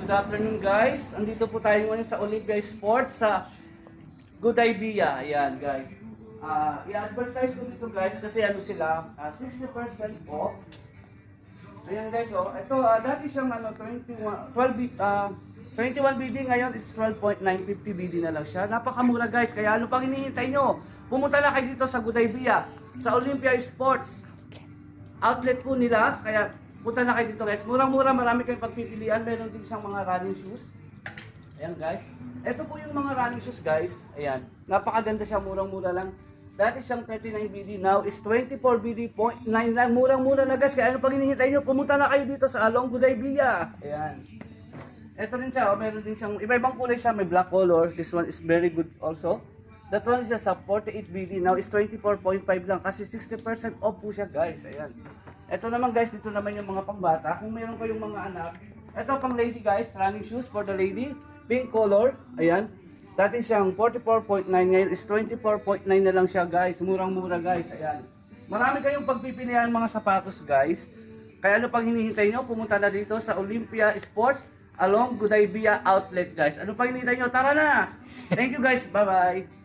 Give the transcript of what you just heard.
Good afternoon guys. Andito po tayo ngayon sa Olympia Sports sa Good Idea. Ayan guys. I-advertise ko dito guys kasi ano sila, 60% off. Ayan guys, oh. Ito dati siyang 21 BD, ngayon is 12.950 BD na lang siya. Napakamura guys. Kaya ano pang hinihintay nyo? Pumunta na kayo dito sa Good Idea, sa Olympia Sports. Outlet po nila, kaya punta na kayo dito guys. Murang-mura, marami kayong pagpipilian. Meron din siyang mga running shoes. Ayan guys. Ito po yung mga running shoes guys. Ayan. Napakaganda siya, murang-mura lang. Dati siyang 39 BD, now is 24 BD, 0.9 lang. Murang-mura na guys. Kaya ano pang hinihintay nyo? Pumunta na kayo dito sa Along Good Idea. Ayan. Ito rin siya, meron din siyang iba-ibang kulay siya. May black color. This one is very good also. That one is sa 48 BD, now is 24.5 lang. Kasi 60% off po siya guys. Ayan. Ito naman guys, dito naman yung mga pangbata. Kung mayroon kayong mga anak, ito pang lady guys, running shoes for the lady, pink color, ayan. Dati siyang 44.9, ngayon is 24.9 na lang siya guys. Murang-mura guys, ayan. Marami kayong pagpipilian mga sapatos guys. Kaya ano pang hinihintay nyo, pumunta na dito sa Olympia Sports along Good Idea Outlet guys. Ano pang hinihintay nyo? Tara na! Thank you guys, bye-bye!